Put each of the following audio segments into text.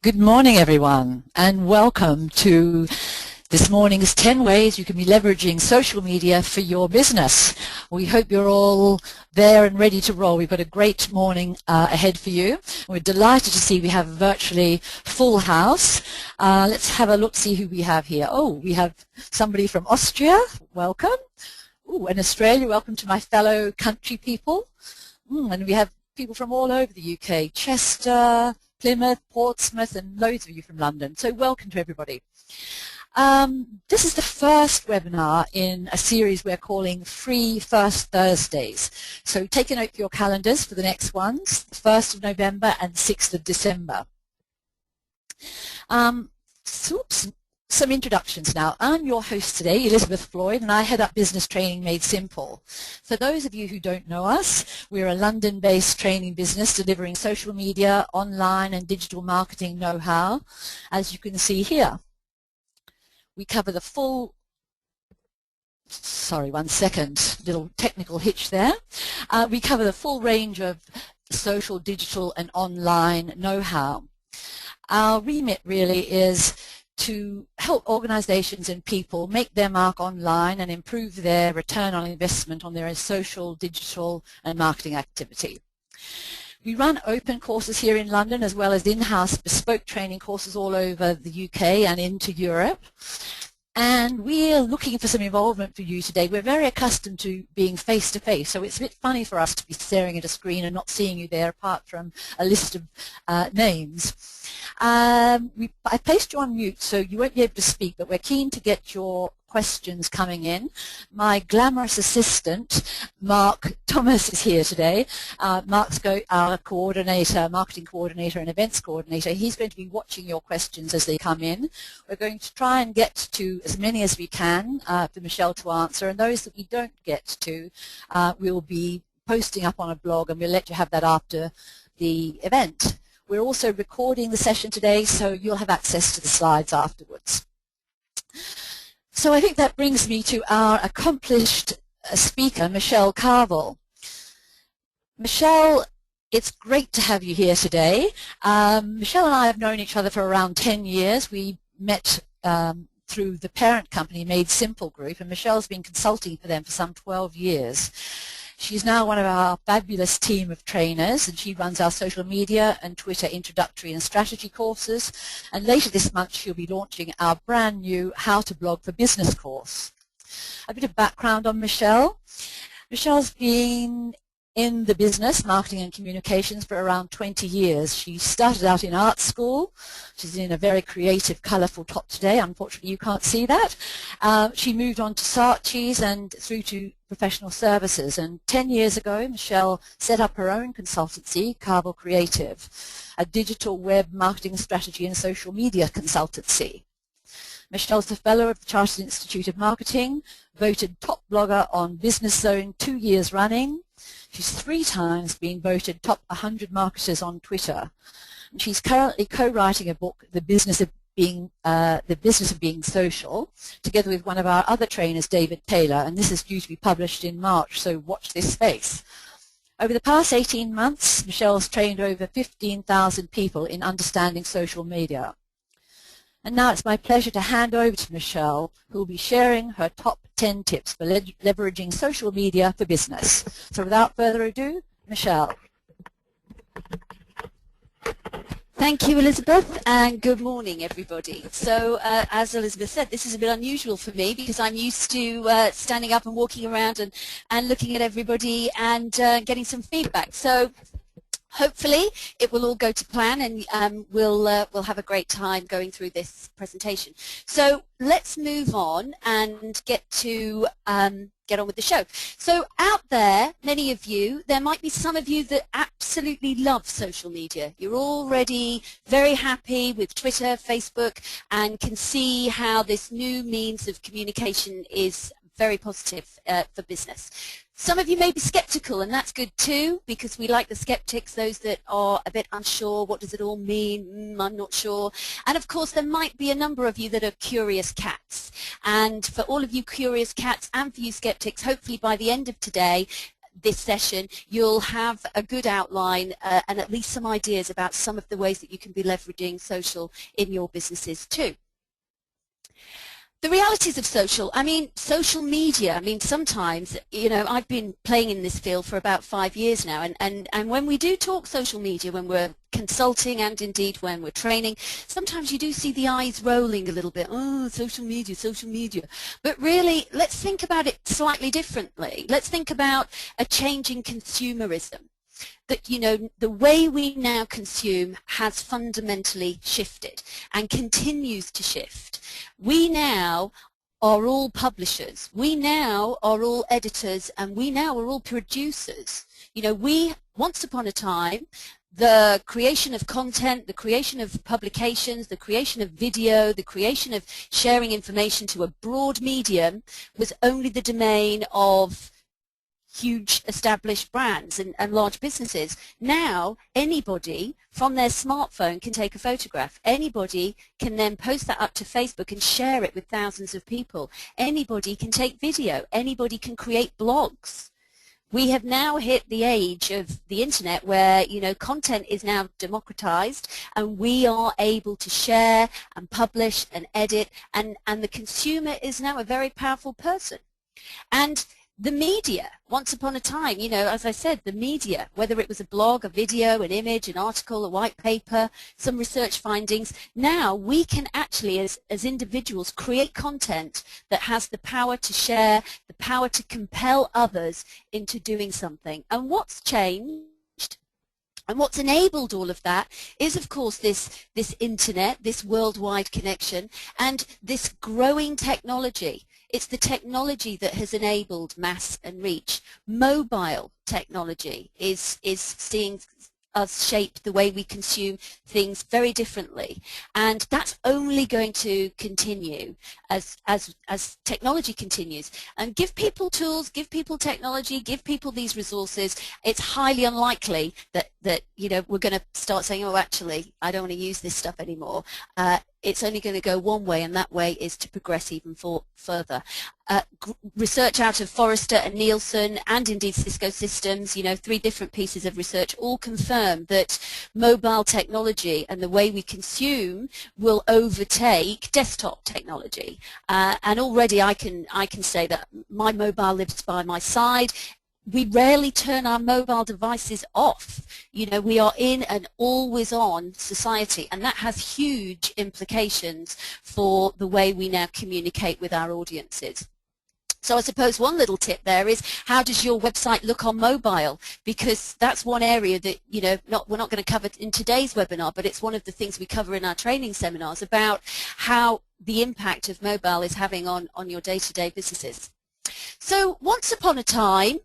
Good morning, everyone, and welcome to this morning's 10 ways you can be leveraging social media for your business. We hope you're all there and ready to roll. We've got a great morning ahead for you. We're delighted to see we have a virtually full house. Let's have a look, see who we have here. Oh, we have somebody from Austria. Welcome. Ooh, and Australia. Welcome to my fellow country people. And we have people from all over the UK, Chester, Plymouth, Portsmouth, and loads of you from London. So welcome to everybody. This is the first webinar in a series we're calling Free First Thursdays. So take a note for your calendars for the next ones, the 1st of November and 6th of December. Some introductions now. I'm your host today, Elizabeth Floyd, and I head up Business Training Made Simple. For those of you who don't know us, we're a London-based training business delivering social media, online and digital marketing know-how, as you can see here. We cover the full, sorry, one second, little technical hitch there. We cover the full range of social, digital and online know-how. Our remit really is to help organizations and people make their mark online and improve their return on investment on their social, digital and marketing activity. We run open courses here in London as well as in-house bespoke training courses all over the UK and into Europe. And we're looking for some involvement for you today. We're very accustomed to being face-to-face, so it's a bit funny for us to be staring at a screen and not seeing you there apart from a list of names. I placed you on mute, so you won't be able to speak, but we're keen to get your questions coming in. My glamorous assistant, Mark Thomas, is here today. Mark's our coordinator, marketing coordinator and events coordinator. He's going to be watching your questions as they come in. We're going to try and get to as many as we can for Michelle to answer, and those that we don't get to, we'll be posting up on a blog, and we'll let you have that after the event. We're also recording the session today, so you'll have access to the slides afterwards. So I think that brings me to our accomplished speaker, Michelle Carville. Michelle, it's great to have you here today. Michelle and I have known each other for around 10 years. We met through the parent company Made Simple Group, and Michelle's been consulting for them for some 12 years. She's now one of our fabulous team of trainers, and she runs our social media and Twitter introductory and strategy courses. And later this month, she'll be launching our brand new How to Blog for Business course. A bit of background on Michelle. Michelle's been in the business, marketing and communications, for around 20 years. She started out in art school. She's in a very creative, colourful top today. Unfortunately, you can't see that. She moved on to Saatchi's and through to professional services. And 10 years ago, Michelle set up her own consultancy, Carville Creative, a digital web marketing strategy and social media consultancy. Michelle's a fellow of the Chartered Institute of Marketing, voted top blogger on Business Zone 2 years running. She's 3 times been voted top 100 marketers on Twitter. And she's currently co-writing a book, The Business of Being Social, together with one of our other trainers, David Taylor, and this is due to be published in March, so watch this space. Over the past 18 months, Michelle's trained over 15,000 people in understanding social media. And now it's my pleasure to hand over to Michelle, who will be sharing her top 10 tips for leveraging social media for business. So without further ado, Michelle. Thank you, Elizabeth, and good morning, everybody. So, as Elizabeth said, this is a bit unusual for me because I'm used to standing up and walking around and looking at everybody and getting some feedback. So, hopefully, it will all go to plan, and we'll have a great time going through this presentation. So, let's move on and get on with the show. So out there, many of you, there might be some of you that absolutely love social media. You're already very happy with Twitter, Facebook, and can see how this new means of communication is very positive for business. Some of you may be skeptical, and that's good too, because we like the skeptics, those that are a bit unsure. What does it all mean? I'm not sure. And of course, there might be a number of you that are curious cats. And for all of you curious cats and for you skeptics, hopefully by the end of today, this session, you'll have a good outline and at least some ideas about some of the ways that you can be leveraging social in your businesses too. The realities of social, social media, sometimes, I've been playing in this field for about 5 years now, and when we do talk social media, when we're consulting and indeed when we're training, sometimes you do see the eyes rolling a little bit, oh, social media. But really, let's think about it slightly differently. Let's think about a change in consumerism. That, the way we now consume has fundamentally shifted and continues to shift. We now are all publishers. We now are all editors, and we now are all producers. Once upon a time, the creation of content, the creation of publications, the creation of video, the creation of sharing information to a broad medium was only the domain of huge established brands and large businesses. Now anybody from their smartphone can take a photograph. Anybody can then post that up to Facebook and share it with thousands of people. Anybody can take video. Anybody can create blogs. We have now hit the age of the internet where, content is now democratized, and we are able to share and publish and edit, and the consumer is now a very powerful person. And the media, once upon a time, as I said, the media, whether it was a blog, a video, an image, an article, a white paper, some research findings, now we can actually, as individuals, create content that has the power to share, the power to compel others into doing something. And what's changed and what's enabled all of that is, of course, this internet, this worldwide connection, and this growing technology. It's the technology that has enabled mass and reach. Mobile technology is seeing us shape the way we consume things very differently, and that's only going to continue as technology continues. And give people tools, give people technology, give people these resources. It's highly unlikely that we're going to start saying, oh, actually, I don't want to use this stuff anymore. It's only going to go one way, and that way is to progress even further. Research out of Forrester and Nielsen, and indeed Cisco Systems, 3 different pieces of research, all confirm that mobile technology and the way we consume will overtake desktop technology. And already I can say that my mobile lives by my side. We rarely turn our mobile devices off. We are in an always-on society, and that has huge implications for the way we now communicate with our audiences. So I suppose one little tip there is, how does your website look on mobile? Because that's one area that, we're not going to cover in today's webinar, but it's one of the things we cover in our training seminars about how the impact of mobile is having on your day-to-day businesses. So once upon a time,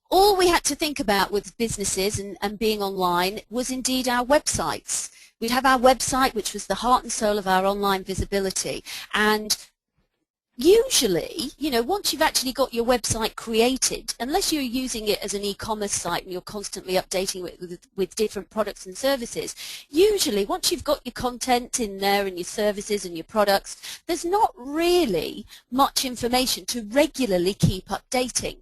all we had to think about with businesses and being online was indeed our websites. We'd have our website, which was the heart and soul of our online visibility. And usually, once you've actually got your website created, unless you're using it as an e-commerce site and you're constantly updating it with different products and services, usually once you've got your content in there and your services and your products, there's not really much information to regularly keep updating.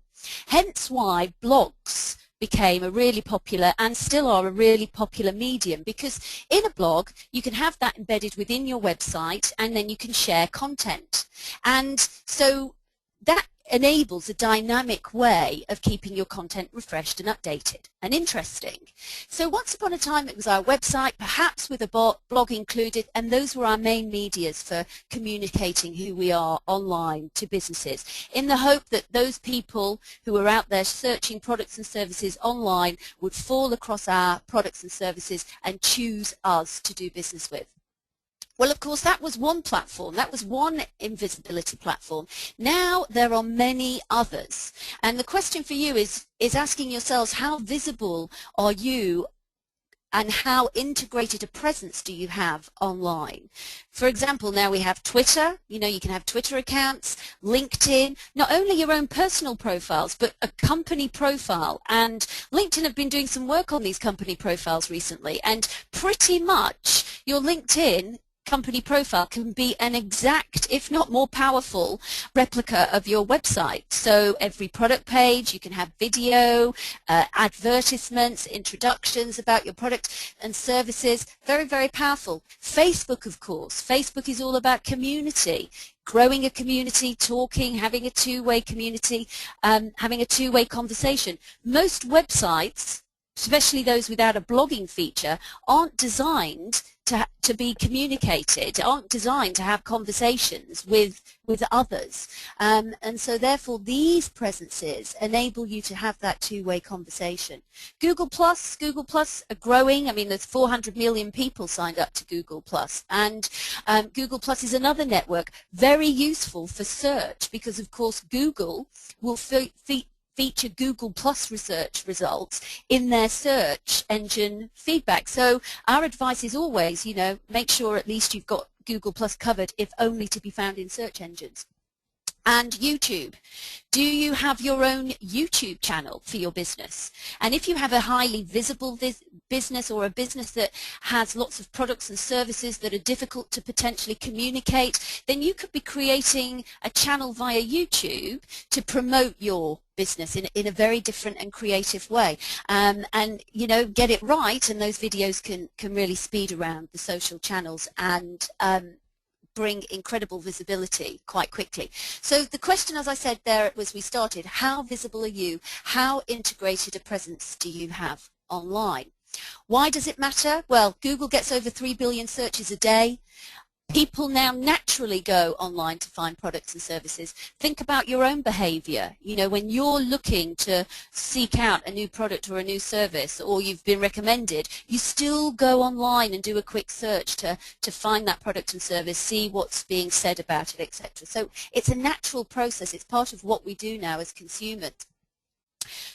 Hence why blogs became a really popular, and still are a really popular medium, because in a blog you can have that embedded within your website, and then you can share content. And so that enables a dynamic way of keeping your content refreshed and updated and interesting. So once upon a time it was our website, perhaps with a blog included, and those were our main medias for communicating who we are online to businesses, in the hope that those people who are out there searching products and services online would fall across our products and services and choose us to do business with. Well, of course, that was one platform. That was one invisibility platform. Now there are many others. And the question for you is asking yourselves, how visible are you and how integrated a presence do you have online? For example, now we have Twitter. You can have Twitter accounts, LinkedIn, not only your own personal profiles, but a company profile. And LinkedIn have been doing some work on these company profiles recently. And pretty much your LinkedIn company profile can be an exact, if not more powerful, replica of your website. So every product page, you can have video, advertisements, introductions about your product and services. Very, very powerful. Facebook, of course. Facebook is all about community. Growing a community, talking, having a two-way community, having a two-way conversation. Most websites, especially those without a blogging feature, aren't designed to be communicated, aren't designed to have conversations with others. And so therefore these presences enable you to have that two-way conversation. Google Plus are growing. I mean, there's 400 million people signed up to Google Plus, and Google Plus is another network very useful for search, because of course Google will feature Google Plus research results in their search engine feedback. So our advice is always, you know, make sure at least you've got Google Plus covered, if only to be found in search engines. And YouTube. Do you have your own YouTube channel for your business? And if you have a highly visible business, or a business that has lots of products and services that are difficult to potentially communicate, then you could be creating a channel via YouTube to promote your business in a very different and creative way. And you know, get it right, and those videos can really speed around the social channels and bring incredible visibility quite quickly. So the question, as I said there as we started, how visible are you? How integrated a presence do you have online? Why does it matter? Well, Google gets over 3 billion searches a day. People now naturally go online to find products and services. Think about your own behavior. You know, when you're looking to seek out a new product or a new service, or you've been recommended, you still go online and do a quick search to find that product and service, see what's being said about it, etc. So it's a natural process. It's part of what we do now as consumers.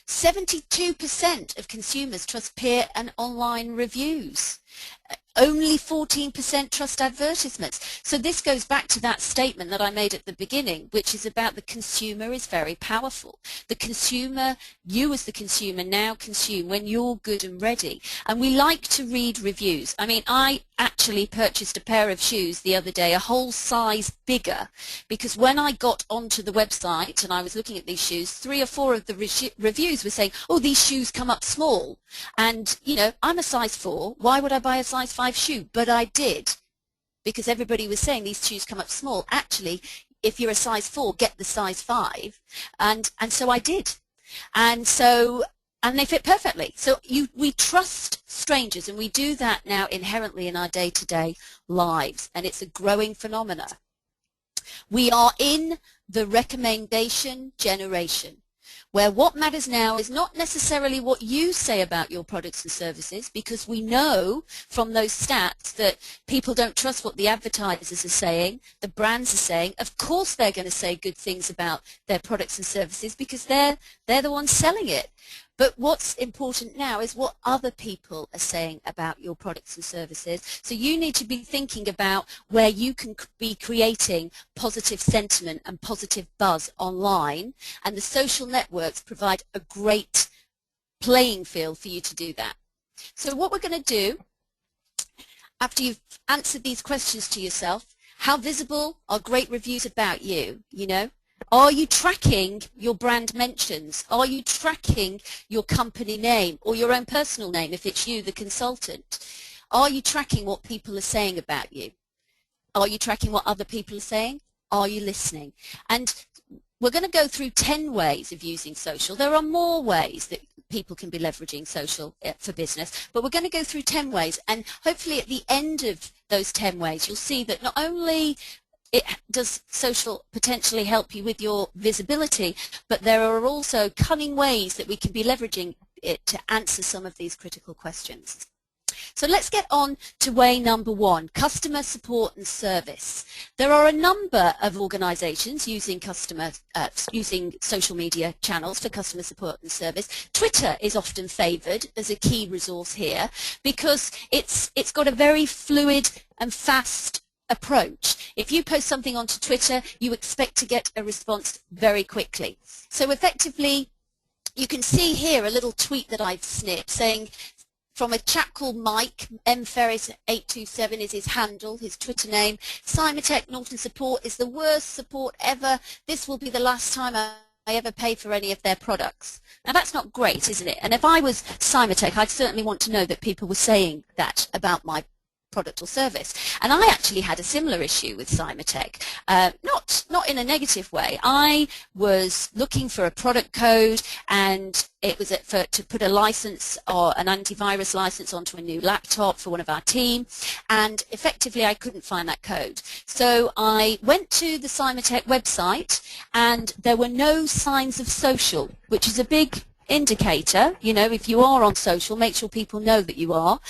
72% of consumers trust peer and online reviews. Only 14% trust advertisements. So this goes back to that statement that I made at the beginning, which is about the consumer is very powerful. The consumer, you as the consumer now consume when you're good and ready. And we like to read reviews. I mean, I actually purchased a pair of shoes the other day, a whole size bigger, because when I got onto the website and I was looking at these shoes, 3 or 4 of the reviews were saying, oh, these shoes come up small. And, you know, I'm a size 4. Why would I buy a size 5 shoe? But I did, because everybody was saying these shoes come up small. Actually, if you're a size 4, get the size 5. And so I did. And they fit perfectly. So we trust strangers, and we do that now inherently in our day-to-day lives, and it's a growing phenomena. We are in the recommendation generation, where what matters now is not necessarily what you say about your products and services, because we know from those stats that people don't trust what the advertisers are saying, the brands are saying. Of course they're going to say good things about their products and services, because they're the ones selling it. But what's important now is what other people are saying about your products and services. So you need to be thinking about where you can be creating positive sentiment and positive buzz online, and the social networks provide a great playing field for you to do that. So what we're going to do, after you've answered these questions to yourself, how visible are great reviews about you, you know? Are you tracking your brand mentions? Are you tracking your company name or your own personal name if it's you, the consultant? Are you tracking what people are saying about you? Are you tracking what other people are saying? Are you listening? And we're going to go through 10 ways of using social. There are more ways that people can be leveraging social for business, but we're going to go through 10 ways, and hopefully at the end of those 10 ways you'll see that not only does social potentially help you with your visibility, but there are also cunning ways that we can be leveraging it to answer some of these critical questions. So let's get on to way number 1, customer support and service. There are a number of organizations using social media channels for customer support and service. Twitter is often favored as a key resource here because it's got a very fluid and fast approach. If you post something onto Twitter, you expect to get a response very quickly. So effectively, you can see here a little tweet that I've snipped saying, from a chap called Mike, mferris827 is his handle, his Twitter name. Cymatech Norton Support is the worst support ever. This will be the last time I ever pay for any of their products. Now that's not great, isn't it? And if I was Cymatech, I'd certainly want to know that people were saying that about my product or service. And I actually had a similar issue with Cymatech, not in a negative way. I was looking for a product code, and it was to put a license or an antivirus license onto a new laptop for one of our team, and effectively I couldn't find that code. So I went to the Cymatech website, and there were no signs of social, which is a big indicator. You know, if you are on social, make sure people know that you are.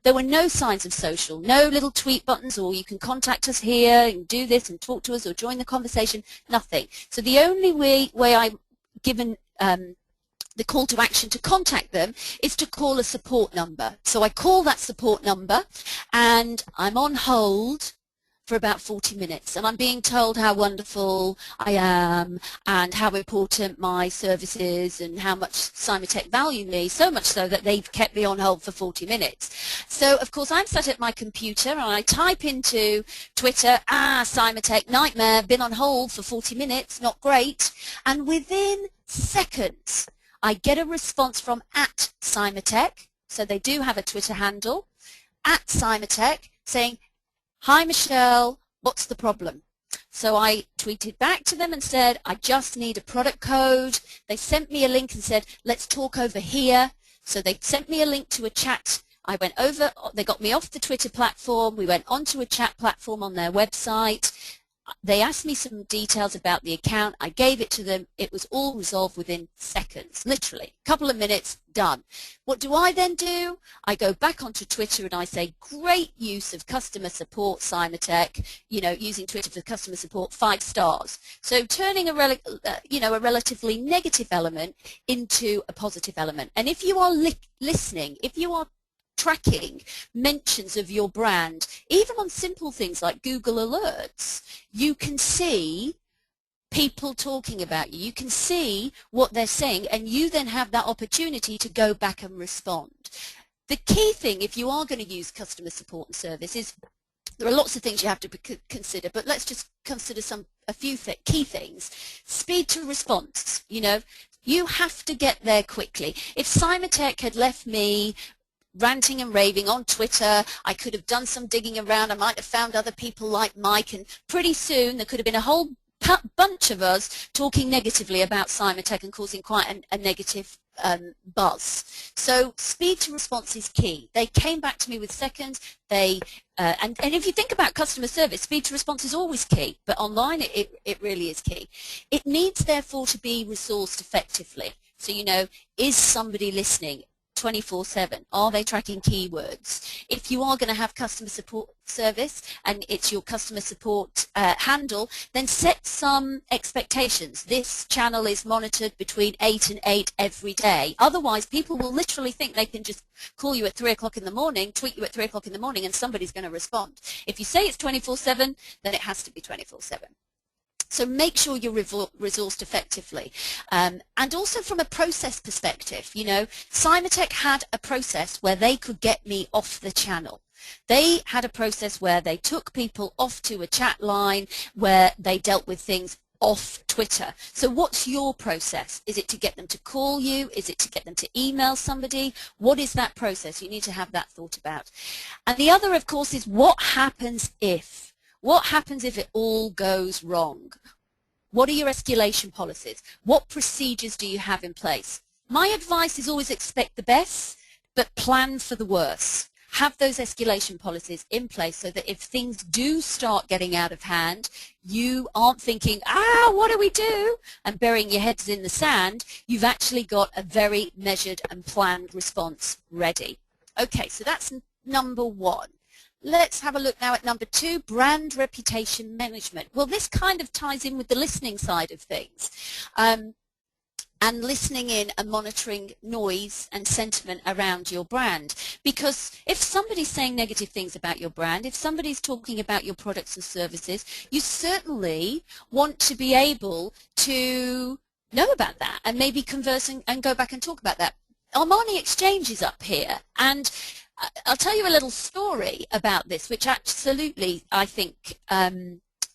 There were no signs of social, no little tweet buttons, or you can contact us here and do this and talk to us or join the conversation, nothing. So the only way I'm given the call to action to contact them is to call a support number. So I call that support number, and I'm on hold for about 40 minutes, and I'm being told how wonderful I am and how important my service is and how much Cymatech value me, so much so that they've kept me on hold for 40 minutes. So of course I'm sat at my computer and I type into Twitter, Cymatech nightmare, been on hold for 40 minutes, not great, and within seconds I get a response from @Cymatech, so they do have a Twitter handle, @Cymatech, saying, "Hi Michelle, what's the problem?" So I tweeted back to them and said, "I just need a product code." They sent me a link and said, "Let's talk over here." So they sent me a link to a chat. I went over, they got me off the Twitter platform, we went onto a chat platform on their website. They asked me some details about the account. I gave it to them. It was all resolved within seconds, literally. A couple of minutes, done. What do I then do? I go back onto Twitter and I say, great use of customer support, Cymatech, you know, using Twitter for customer support, 5 stars. So turning a relatively negative element into a positive element. And if you are listening, if you are tracking mentions of your brand, even on simple things like Google Alerts, you can see people talking about you. You can see what they're saying, and you then have that opportunity to go back and respond. The key thing, if you are going to use customer support and service, is there are lots of things you have to consider, but let's just consider a few key things. Speed to response. You know, you have to get there quickly. If Cymatech had left me ranting and raving on Twitter, I could have done some digging around. I might have found other people like Mike, and pretty soon there could have been a whole bunch of us talking negatively about Cymatech and causing quite a negative buzz. So speed to response is key. They came back to me with seconds. And if you think about customer service, speed to response is always key, but online it really is key. It needs therefore to be resourced effectively. So, you know, is somebody listening 24/7? Are they tracking keywords? If you are going to have customer support service and it's your customer support handle, then set some expectations. This channel is monitored between 8 and 8 every day. Otherwise, people will literally think they can just call you at 3 o'clock in the morning, tweet you at 3 o'clock in the morning, and somebody's going to respond. If you say it's 24/7, then it has to be 24/7. So make sure you're resourced effectively. And also from a process perspective, you know, Cymatech had a process where they could get me off the channel. They had a process where they took people off to a chat line where they dealt with things off Twitter. So what's your process? Is it to get them to call you? Is it to get them to email somebody? What is that process? You need to have that thought about. And the other, of course, is what happens if? What happens if it all goes wrong? What are your escalation policies? What procedures do you have in place? My advice is always expect the best, but plan for the worst. Have those escalation policies in place so that if things do start getting out of hand, you aren't thinking, what do we do? And burying your heads in the sand. You've actually got a very measured and planned response ready. Okay, so that's number 1. Let's have a look now at number 2, brand reputation management. Well, this kind of ties in with the listening side of things. And listening in and monitoring noise and sentiment around your brand. Because if somebody's saying negative things about your brand, if somebody's talking about your products and services, you certainly want to be able to know about that and maybe converse and go back and talk about that. Armani Exchange is up here, and I'll tell you a little story about this, which absolutely, I think,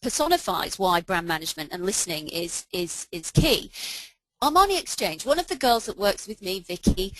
personifies why brand management and listening is key. Armani Exchange, one of the girls that works with me, Vicky,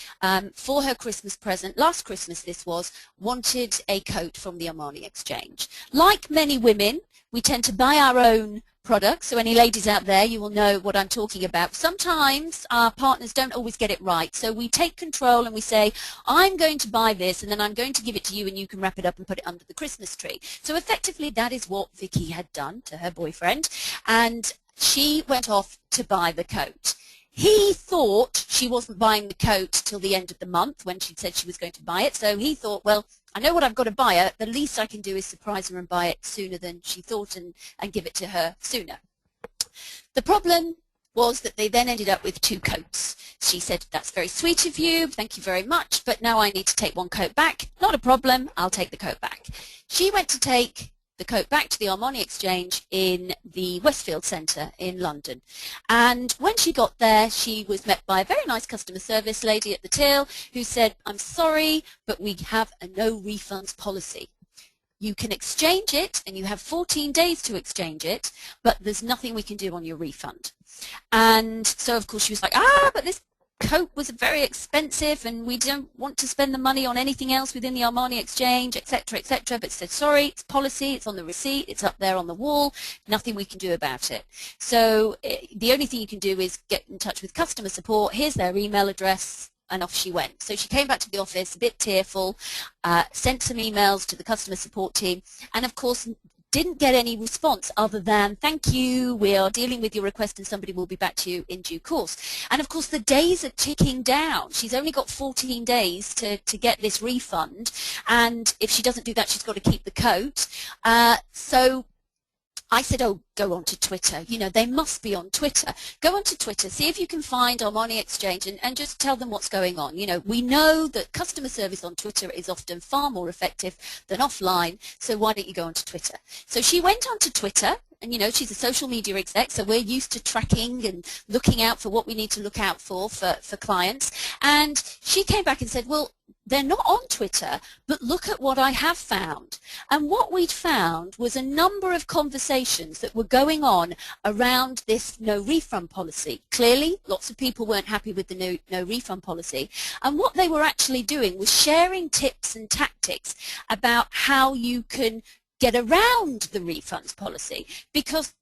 for her Christmas present, last Christmas this was, wanted a coat from the Armani Exchange. Like many women, we tend to buy our own products, so any ladies out there, you will know what I'm talking about. Sometimes our partners don't always get it right, so we take control and we say, I'm going to buy this and then I'm going to give it to you and you can wrap it up and put it under the Christmas tree. So effectively that is what Vicky had done to her boyfriend, and she went off to buy the coat. He thought she wasn't buying the coat till the end of the month when she said she was going to buy it, so he thought, well, I know what I've got to buy her, the least I can do is surprise her and buy it sooner than she thought and give it to her sooner. The problem was that they then ended up with 2 coats. She said, that's very sweet of you, thank you very much, but now I need to take 1 coat back. Not a problem, I'll take the coat back. She went to take the coat back to the Armani Exchange in the Westfield Centre in London. And when she got there, she was met by a very nice customer service lady at the till who said, I'm sorry, but we have a no refunds policy. You can exchange it and you have 14 days to exchange it, but there's nothing we can do on your refund. And so of course she was like, but this coat was very expensive and we don't want to spend the money on anything else within the Armani Exchange, etc., etc. But said, sorry, it's policy, it's on the receipt, it's up there on the wall, nothing we can do about it. So the only thing you can do is get in touch with customer support, here's their email address, and off she went. So she came back to the office a bit tearful, sent some emails to the customer support team, and of course didn't get any response other than, thank you, we are dealing with your request and somebody will be back to you in due course. And of course the days are ticking down. She's only got 14 days to get this refund, and if she doesn't do that, she's got to keep the coat. So I said, oh, go onto Twitter. You know, they must be on Twitter. Go onto Twitter, see if you can find Armani Exchange and just tell them what's going on. You know, we know that customer service on Twitter is often far more effective than offline, so why don't you go onto Twitter? So she went onto Twitter, and you know, she's a social media exec, so we're used to tracking and looking out for what we need to look out for clients. And she came back and said, well, they're not on Twitter, but look at what I have found. And what we'd found was a number of conversations that were going on around this no refund policy. Clearly, lots of people weren't happy with the no refund policy. And what they were actually doing was sharing tips and tactics about how you can get around the refunds policy, because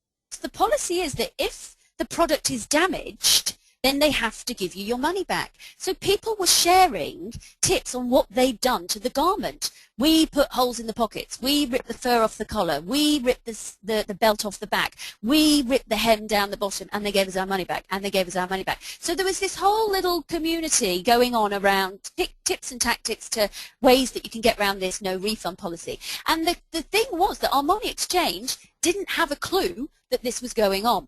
the policy is that if the product is damaged, then they have to give you your money back. So people were sharing tips on what they'd done to the garment. We put holes in the pockets. We ripped the fur off the collar. We ripped the belt off the back. We ripped the hem down the bottom, and they gave us our money back, and they gave us our money back. So there was this whole little community going on around tips and tactics to ways that you can get around this no refund policy. And the thing was that Armani Exchange didn't have a clue that this was going on.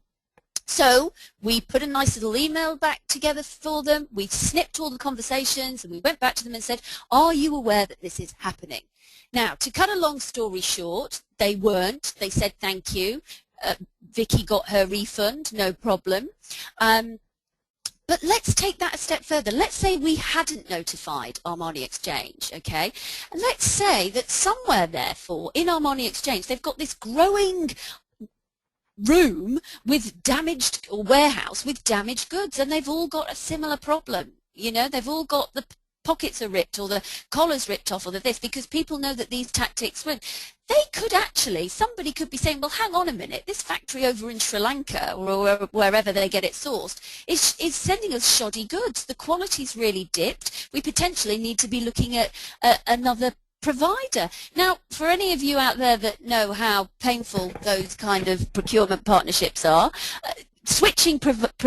So we put a nice little email back together for them, we snipped all the conversations, and we went back to them and said, are you aware that this is happening? Now, to cut a long story short, they weren't. They said thank you. Vicky got her refund, no problem. But let's take that a step further. Let's say we hadn't notified Armani Exchange, okay? And let's say that somewhere, therefore, in Armani Exchange, they've got this growing room with damaged, or warehouse with damaged goods, and they've all got a similar problem. You know, they've all got the pockets are ripped or the collar's ripped off or this, because people know that these tactics win. They could actually, somebody could be saying, well, hang on a minute, this factory over in Sri Lanka or wherever they get it sourced is sending us shoddy goods. The quality's really dipped. We potentially need to be looking at another provider. Now, for any of you out there that know how painful those kind of procurement partnerships are, switching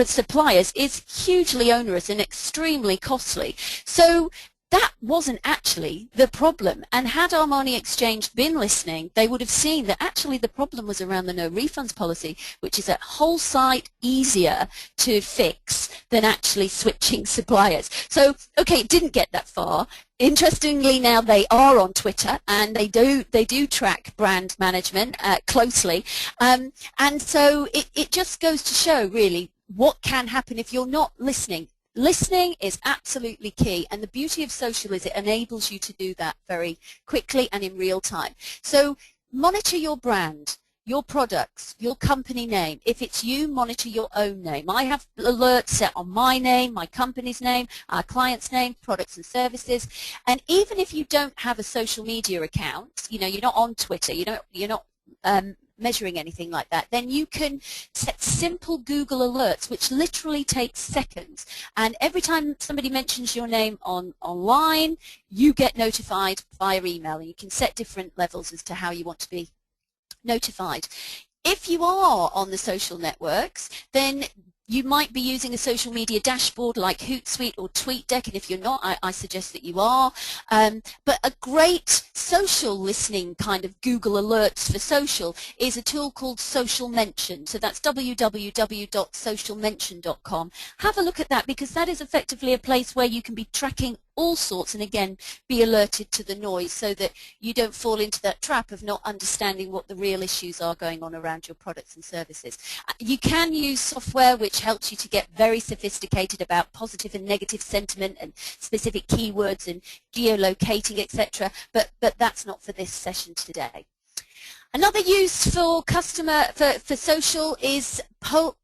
suppliers is hugely onerous and extremely costly. So that wasn't actually the problem. And had Armani Exchange been listening, they would have seen that actually the problem was around the no refunds policy, which is a whole site easier to fix than actually switching suppliers. So, okay, it didn't get that far. Interestingly, now they are on Twitter, and they do track brand management closely, and so it just goes to show really what can happen if you're not listening. listening is absolutely key, and the beauty of social is it enables you to do that very quickly and in real time. So monitor your brand, your products, your company name. If it's you, monitor your own name. I have alerts set on my name, my company's name, our client's name, products and services. And even if you don't have a social media account, you know, you're not on Twitter, you're not measuring anything like that, then you can set simple Google alerts, which literally takes seconds. And every time somebody mentions your name online, you get notified via email, and you can set different levels as to how you want to be notified. If you are on the social networks, then you might be using a social media dashboard like Hootsuite or TweetDeck, and if you're not, I suggest that you are. But a great social listening kind of Google Alerts for social is a tool called Social Mention. So that's www.socialmention.com. Have a look at that, because that is effectively a place where you can be tracking all sorts, and again be alerted to the noise so that you don't fall into that trap of not understanding what the real issues are going on around your products and services. You can use software which helps you to get very sophisticated about positive and negative sentiment and specific keywords and geolocating, etc., but that's not for this session today. Another use for for social is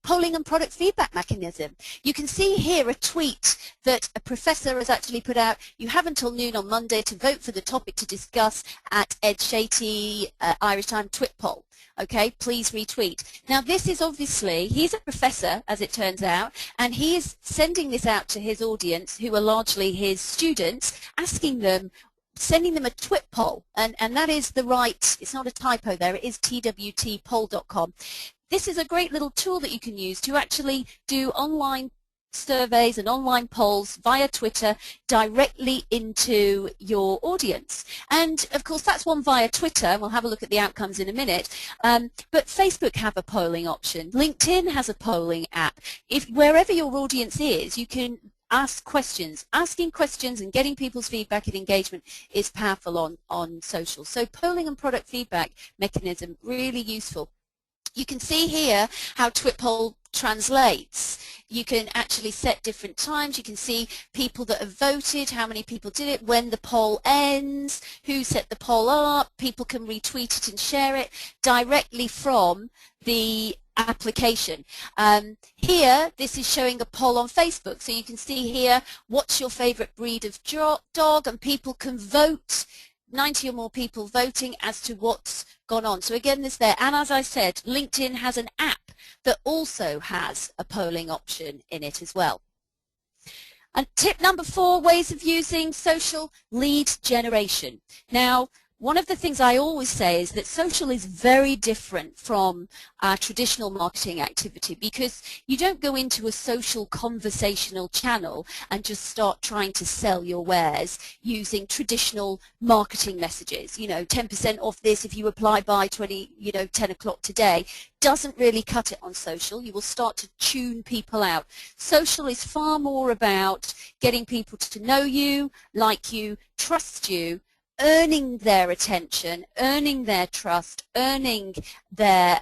polling and product feedback mechanism. You can see here a tweet that a professor has actually put out. You have until noon on Monday to vote for the topic to discuss at Ed Shatey Irish Time Twit poll. Okay, please retweet. Now this is obviously, he's a professor as it turns out, and he is sending this out to his audience who are largely his students, asking them, sending them a twit poll, and that is the right, it's not a typo there, it is twtpoll.com. This is a great little tool that you can use to actually do online surveys and online polls via Twitter directly into your audience. And of course that's one via Twitter, and we'll have a look at the outcomes in a minute, but Facebook have a polling option, LinkedIn has a polling app. If wherever your audience is, you can ask questions. Asking questions and getting people's feedback and engagement is powerful on social. So polling and product feedback mechanism, really useful. You can see here how TwitPoll translates. You can actually set different times. You can see people that have voted, how many people did it, when the poll ends, who set the poll up. People can retweet it and share it directly from the application. Here, this is showing a poll on Facebook. So you can see here, what's your favorite breed of dog, and people can vote, 90 or more people voting as to what's gone on. So again, this there. And as I said, LinkedIn has an app that also has a polling option in it as well. And tip number 4, ways of using social: lead generation. Now, one of the things I always say is that social is very different from our traditional marketing activity, because you don't go into a social conversational channel and just start trying to sell your wares using traditional marketing messages. You know, 10% off this if you apply by 10 o'clock today. Doesn't really cut it on social. You will start to tune people out. Social is far more about getting people to know you, like you, trust you, earning their attention, earning their trust, earning their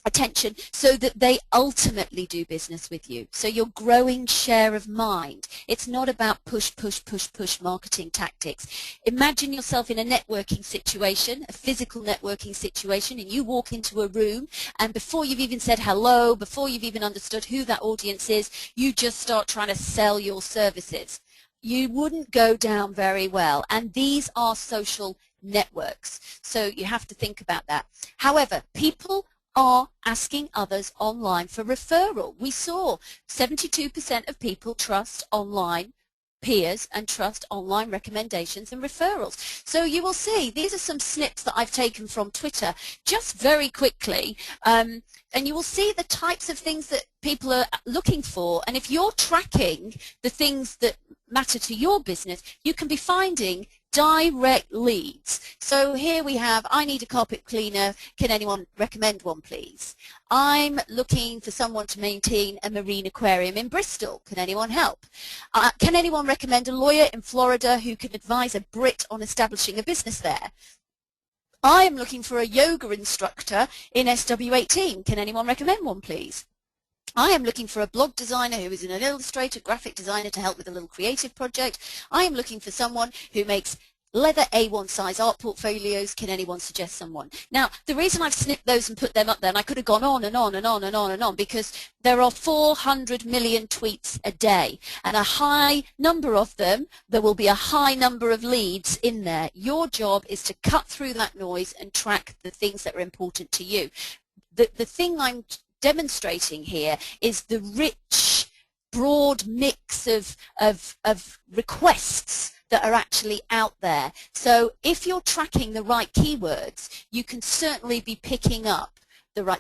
attention, so that they ultimately do business with you. So you're growing share of mind. It's not about push, push, push, push marketing tactics. Imagine yourself in a networking situation, a physical networking situation, and you walk into a room, and before you've even said hello, before you've even understood who that audience is, you just start trying to sell your services. You wouldn't go down very well, and these are social networks, so you have to think about that. However, people are asking others online for referral. We saw 72% of people trust online peers and trust online recommendations and referrals. So you will see, these are some snips that I've taken from Twitter just very quickly, and you will see the types of things that people are looking for, and if you're tracking the things that matter to your business, you can be finding direct leads. So here we have, I need a carpet cleaner, can anyone recommend one please? I'm looking for someone to maintain a marine aquarium in Bristol, can anyone help? Can anyone recommend a lawyer in Florida who can advise a Brit on establishing a business there? I am looking for a yoga instructor in SW18, can anyone recommend one please? I am looking for a blog designer who is an illustrator, graphic designer to help with a little creative project. I am looking for someone who makes leather A1 size art portfolios. Can anyone suggest someone? Now, the reason I've snipped those and put them up there, and I could have gone on and on and on and on and on, because there are 400 million tweets a day, and a high number of them, there will be a high number of leads in there. Your job is to cut through that noise and track the things that are important to you. The thing I'm demonstrating here is the rich, broad mix of requests that are actually out there. So if you're tracking the right keywords, you can certainly be picking up the right.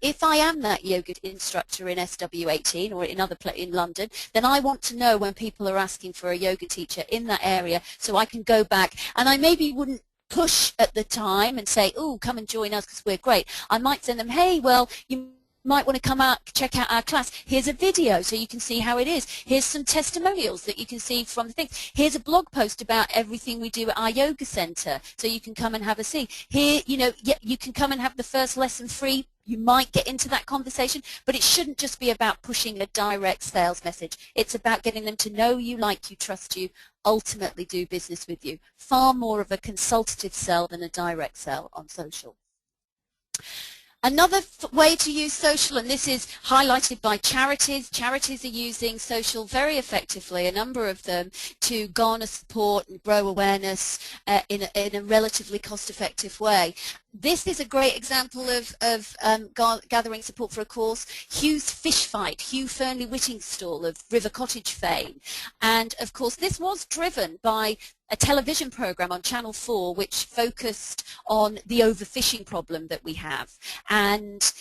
If I am that yoga instructor in SW18 or in London, then I want to know when people are asking for a yoga teacher in that area, so I can go back, and I maybe wouldn't push at the time and say, oh, come and join us because we're great. I might send them, hey, well, you might want to come out, check out our class. Here's a video so you can see how it is. Here's some testimonials that you can see from the things. Here's a blog post about everything we do at our yoga center, so you can come and have a see. Here, you know, you can come and have the first lesson free. You might get into that conversation, but it shouldn't just be about pushing a direct sales message. It's about getting them to know you, like you, trust you, ultimately do business with you. Far more of a consultative sell than a direct sell on social. Another way to use social, and this is highlighted by charities. Charities are using social very effectively, a number of them, to garner support and grow awareness in a relatively cost-effective way. This is a great example of gathering support for a cause. Hugh's Fish Fight, Hugh Fernley Whittingstall of River Cottage fame. And of course this was driven by a television program on Channel 4 which focused on the overfishing problem that we have. And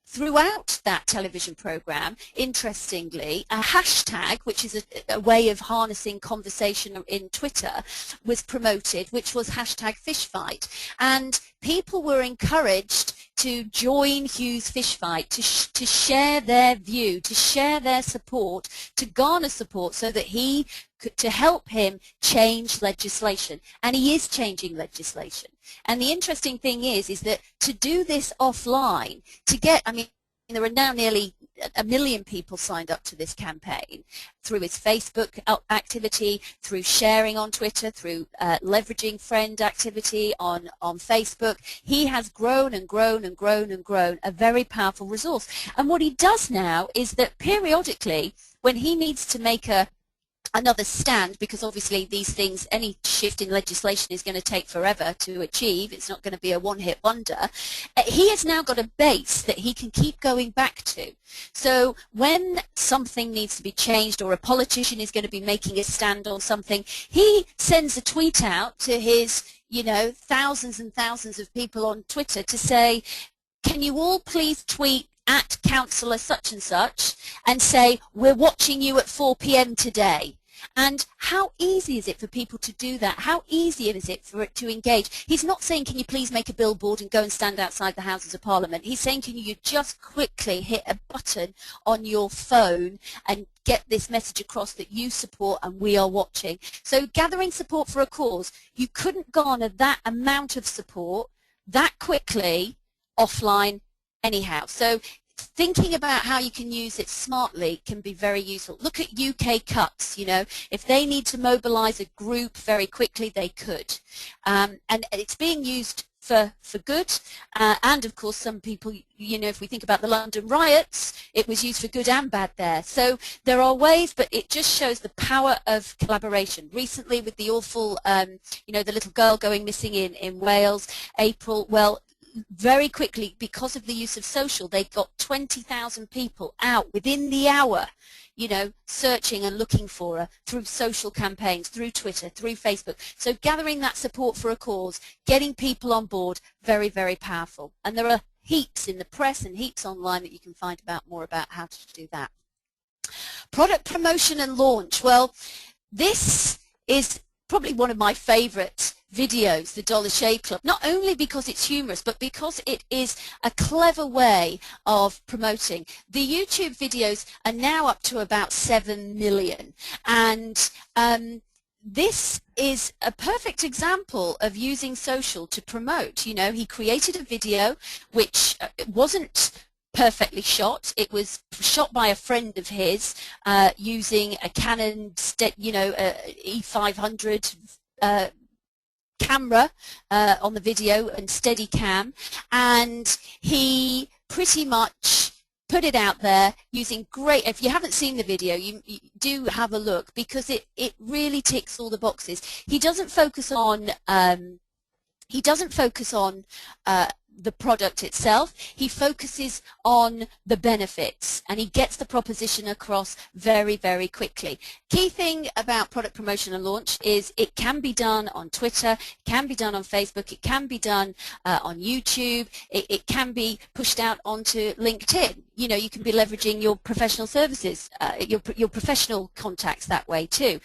throughout that television program, interestingly, a hashtag, which is a way of harnessing conversation in Twitter, was promoted, which was hashtag fishfight. And people were encouraged to join Hugh's Fish Fight, to share their view, to share their support, to garner support so that he could, to help him change legislation. And he is changing legislation. And the interesting thing is that to do this offline, to get, I mean, there are now nearly 1 million people signed up to this campaign through his Facebook activity, through sharing on Twitter, through leveraging friend activity on Facebook. He has grown and grown and grown and grown, a very powerful resource. And what he does now is that periodically, when he needs to make another stand, because obviously these things, any shift in legislation is going to take forever to achieve, it's not going to be a one-hit wonder, he has now got a base that he can keep going back to. So when something needs to be changed, or a politician is going to be making a stand on something, he sends a tweet out to his, you know, thousands and thousands of people on Twitter to say, can you all please tweet at councillor such and say, we're watching you at 4 p.m. today. And how easy is it for people to do that? How easy is it for it to engage? He's not saying, can you please make a billboard and go and stand outside the Houses of Parliament. He's saying, can you just quickly hit a button on your phone and get this message across that you support and we are watching. So gathering support for a cause, you couldn't garner that amount of support that quickly offline anyhow. So thinking about how you can use it smartly can be very useful. Look at UK Cuts, you know, if they need to mobilize a group very quickly, they could. And it's being used for good, and of course some people, you know, if we think about the London riots, it was used for good and bad there. So there are ways, but it just shows the power of collaboration. Recently with the awful, you know, the little girl going missing in Wales, April, well, very quickly, because of the use of social, they got 20,000 people out within the hour, you know, searching and looking for her through social campaigns, through Twitter, through Facebook. So gathering that support for a cause, getting people on board, very, very powerful. And there are heaps in the press and heaps online that you can find out more about how to do that. Product promotion and launch. Well, this is probably one of my favorite videos, the Dollar Shave Club, not only because it's humorous, but because it is a clever way of promoting. The YouTube videos are now up to about 7 million, and this is a perfect example of using social to promote. You know, he created a video which wasn't perfectly shot. It was shot by a friend of his using a Canon, E500 camera on the video and Steadicam, and he pretty much put it out there using great. If you haven't seen the video, you do have a look, because it really ticks all the boxes. He doesn't focus on the product itself. He focuses on the benefits, and he gets the proposition across very, very quickly. Key thing about product promotion and launch is it can be done on Twitter, it can be done on Facebook, it can be done on YouTube, it can be pushed out onto LinkedIn. You know, you can be leveraging your professional services, your professional contacts that way too.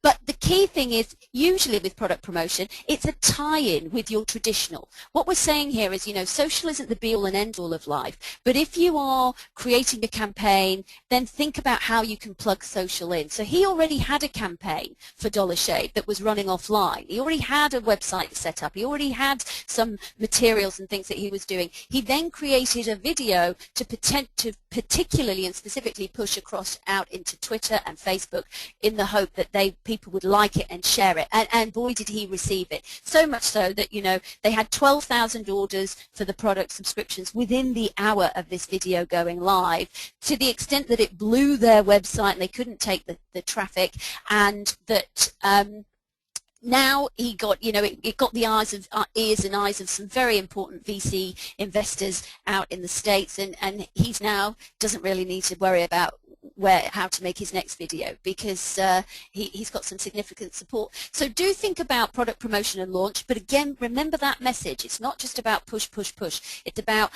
But the key thing is, usually with product promotion, it's a tie-in with your traditional. What we're saying here is, you know, social isn't the be-all and end-all of life, but if you are creating a campaign, then think about how you can plug social in. So he already had a campaign for Dollar Shave that was running offline. He already had a website set up. He already had some materials and things that he was doing. He then created a video to particularly and specifically push across out into Twitter and Facebook, in the hope that people would like it and share it, and boy did he receive it. So much so that, you know, they had 12,000 orders for the product subscriptions within the hour of this video going live, to the extent that it blew their website and they couldn't take the traffic, and that now he got, you know, it got the ears and eyes of some very important VC investors out in the States, and he's now doesn't really need to worry about how to make his next video, because he's got some significant support. So do think about product promotion and launch, but again, remember that message. It's not just about push, push, push. It's about,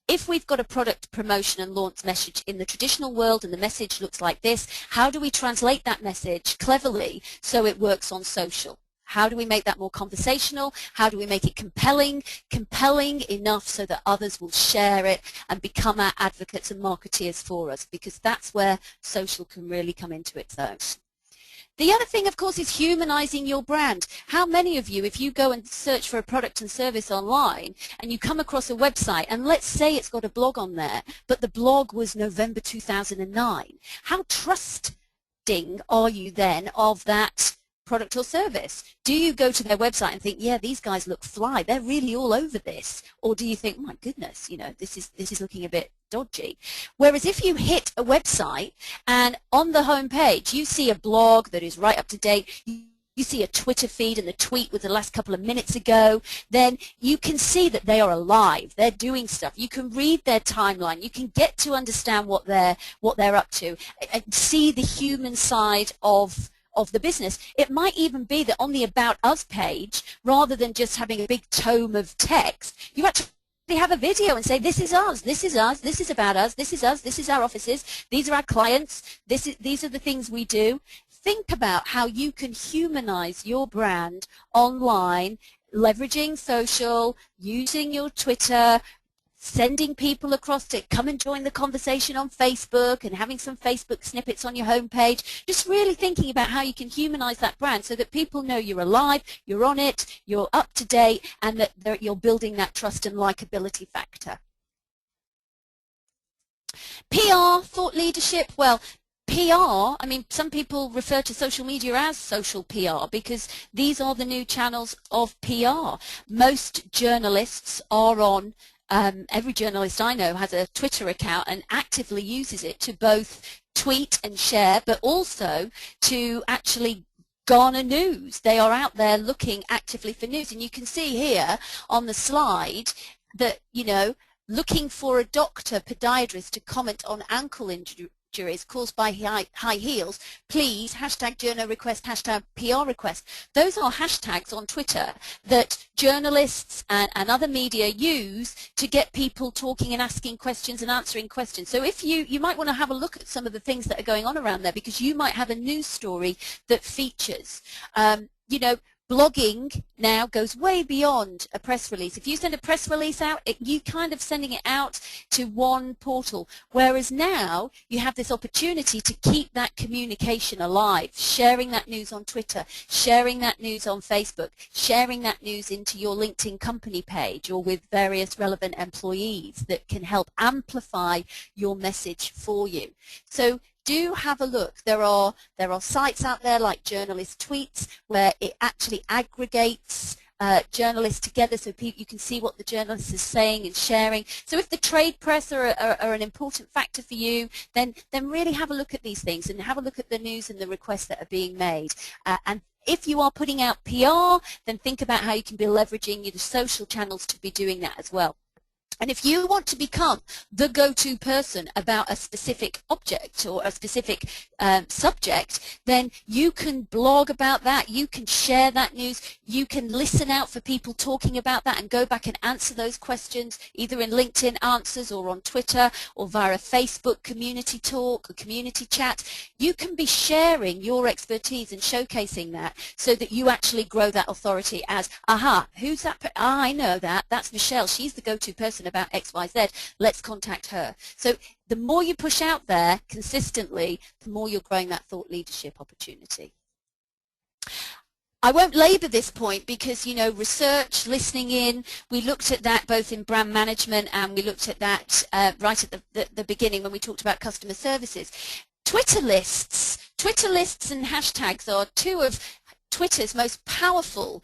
if we've got a product promotion and launch message in the traditional world and the message looks like this, how do we translate that message cleverly so it works on social? How do we make that more conversational? How do we make it compelling enough so that others will share it and become our advocates and marketeers for us? Because that's where social can really come into its own. The other thing, of course, is humanizing your brand. How many of you, if you go and search for a product and service online and you come across a website, and let's say it's got a blog on there, but the blog was November 2009, how trusting are you then of that product or service? Do you go to their website and think, yeah, these guys look fly, they're really all over this? Or do you think, my goodness, you know, this is looking a bit dodgy? Whereas if you hit a website and on the home page you see a blog that is right up to date, you see a Twitter feed and the tweet was the last couple of minutes ago, then you can see that they are alive, they're doing stuff. You can read their timeline, you can get to understand what they're up to, and see the human side of the business. It might even be that on the About Us page, rather than just having a big tome of text, you actually have a video and say, this is us, this is us, this is about us, this is us, this is our offices, these are our clients, these are the things we do. Think about how you can humanize your brand online, leveraging social, using your Twitter, sending people across to come and join the conversation on Facebook, and having some Facebook snippets on your homepage. Just really thinking about how you can humanize that brand so that people know you're alive, you're on it, you're up to date, and that you're building that trust and likability factor. PR, thought leadership. Well, PR, I mean, some people refer to social media as social PR because these are the new channels of PR. Most journalists are on every journalist I know has a Twitter account and actively uses it to both tweet and share, but also to actually garner news. They are out there looking actively for news. And you can see here on the slide that, you know, looking for a doctor, podiatrist to comment on ankle injuries caused by high heels, please, hashtag journo request, hashtag PR request. Those are hashtags on Twitter that journalists and other media use to get people talking and asking questions and answering questions. So if you might want to have a look at some of the things that are going on around there, because you might have a news story that features, you know, blogging now goes way beyond a press release. If you send a press release out, you kind of sending it out to one portal, whereas now you have this opportunity to keep that communication alive, sharing that news on Twitter, sharing that news on Facebook, sharing that news into your LinkedIn company page or with various relevant employees that can help amplify your message for you. So do have a look. There are sites out there like Journalist Tweets where it actually aggregates journalists together so you can see what the journalist is saying and sharing. So if the trade press are an important factor for you, then really have a look at these things and have a look at the news and the requests that are being made. And if you are putting out PR, then think about how you can be leveraging your social channels to be doing that as well. And if you want to become the go-to person about a specific object or a specific subject, then you can blog about that, you can share that news, you can listen out for people talking about that and go back and answer those questions either in LinkedIn Answers or on Twitter or via Facebook community talk or community chat. You can be sharing your expertise and showcasing that so that you actually grow that authority as, aha, who's that? I know that. That's Michelle. She's the go-to person about XYZ. Let's contact her. So the more you push out there consistently, the more you're growing that thought leadership opportunity. I won't labour this point because, you know, research, listening in, we looked at that both in brand management and we looked at that right at the beginning when we talked about customer services. Twitter lists and hashtags are two of Twitter's most powerful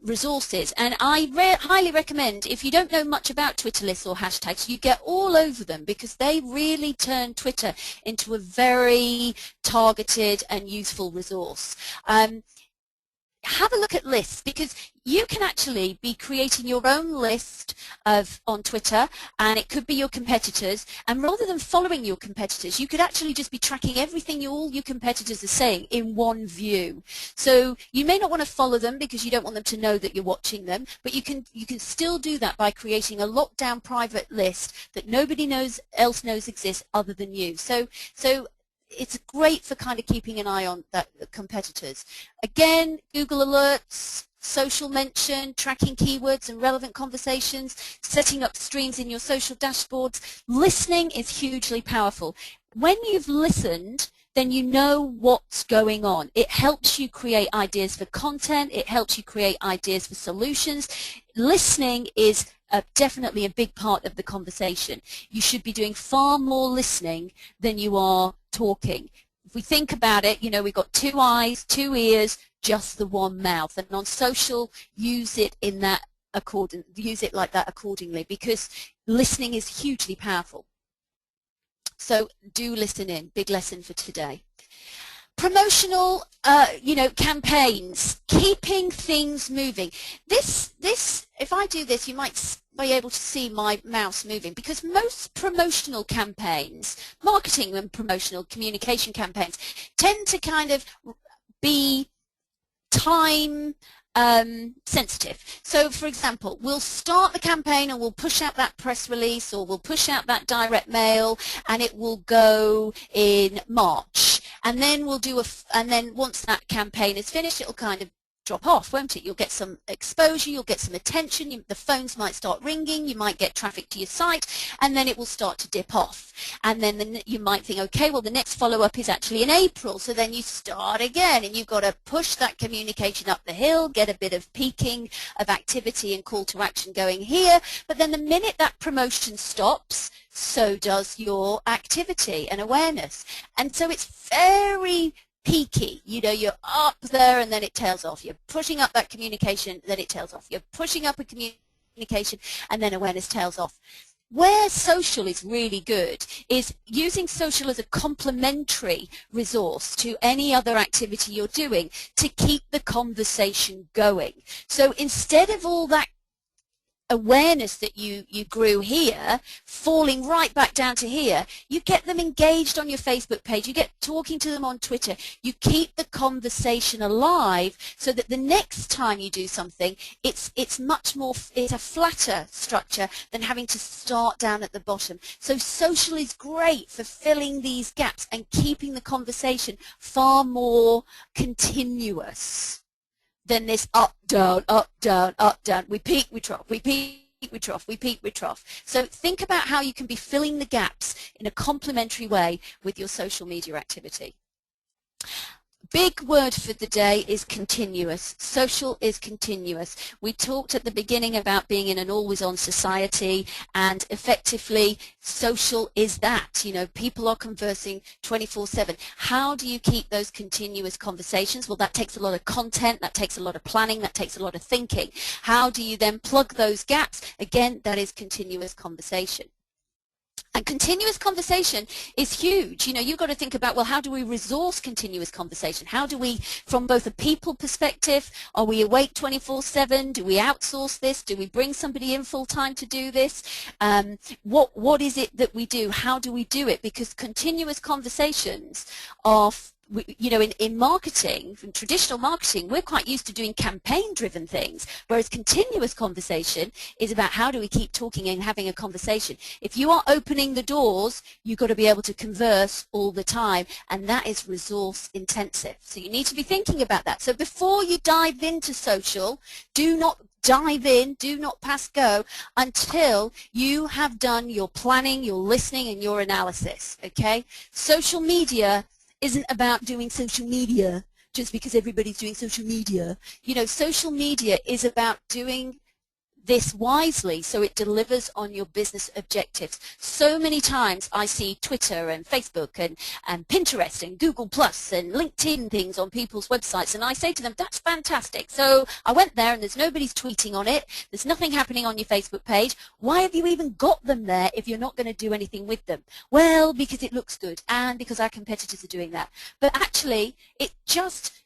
resources, and I highly recommend, if you don't know much about Twitter lists or hashtags, you get all over them because they really turn Twitter into a very targeted and useful resource. Have a look at lists because you can actually be creating your own list on Twitter, and it could be your competitors, and rather than following your competitors, you could actually just be tracking everything all your competitors are saying in one view. So you may not want to follow them because you don't want them to know that you're watching them, but you can still do that by creating a lockdown private list that nobody else knows exists other than you. So it's great for kind of keeping an eye on that competitors. Again, Google Alerts, social mention, tracking keywords and relevant conversations, setting up streams in your social dashboards. Listening is hugely powerful. When you've listened, then you know what's going on. It helps you create ideas for content. It helps you create ideas for solutions. Listening is definitely a big part of the conversation. You should be doing far more listening than you are talking. If we think about it, you know, we've got 2 eyes, 2 ears, just the 1 mouth. And on social, use it like that accordingly, because listening is hugely powerful. So do listen in. Big lesson for today. Promotional, campaigns, keeping things moving. This, if I do this, you might be able to see my mouse moving, because most promotional campaigns, marketing and promotional communication campaigns, tend to kind of be time sensitive. So for example, we'll start the campaign and we'll push out that press release or we'll push out that direct mail, and it will go in March, and then we'll do and then once that campaign is finished, it'll kind of drop off, won't it? You'll get some exposure, you'll get some attention, the phones might start ringing, you might get traffic to your site, and then it will start to dip off. And then you might think, okay, well the next follow-up is actually in April, so then you start again, and you've got to push that communication up the hill, get a bit of peaking of activity and call to action going here, but then the minute that promotion stops, so does your activity and awareness. And so it's very peaky. You know, you're up there and then it tails off. You're pushing up that communication, then it tails off. You're pushing up a communication and then awareness tails off. Where social is really good is using social as a complementary resource to any other activity you're doing to keep the conversation going. So instead of all that awareness that you grew here falling right back down to here, you get them engaged on your Facebook page, you get talking to them on Twitter, you keep the conversation alive so that the next time you do something, it's a flatter structure than having to start down at the bottom. So social is great for filling these gaps and keeping the conversation far more continuous then this up, down, up, down, up, down. We peak, we trough, we peak, we trough, we peak, we trough. So think about how you can be filling the gaps in a complementary way with your social media activity. Big word for the day is continuous. Social is continuous. We talked at the beginning about being in an always-on society, and effectively social is that. You know, people are conversing 24/7. How do you keep those continuous conversations? Well, that takes a lot of content, that takes a lot of planning, that takes a lot of thinking. How do you then plug those gaps? Again, that is continuous conversation. And continuous conversation is huge. You know, you've got to think about, well, how do we resource continuous conversation? How do we, from both a people perspective, are we awake 24/7? Do we outsource this? Do we bring somebody in full-time to do this? What is it that we do? How do we do it? Because continuous conversations are, you know, in marketing, in traditional marketing, we're quite used to doing campaign-driven things, whereas continuous conversation is about how do we keep talking and having a conversation. If you are opening the doors, you've got to be able to converse all the time, and that is resource intensive. So you need to be thinking about that. So before you dive into social, do not dive in, do not pass go until you have done your planning, your listening, and your analysis, okay? Social media isn't about doing social media just because everybody's doing social media. You know, social media is about doing this wisely so it delivers on your business objectives. So many times I see Twitter and Facebook and Pinterest and Google Plus and LinkedIn things on people's websites, and I say to them, that's fantastic. So I went there and there's nobody's tweeting on it. There's nothing happening on your Facebook page. Why have you even got them there if you're not going to do anything with them? Well, because it looks good and because our competitors are doing that. But actually,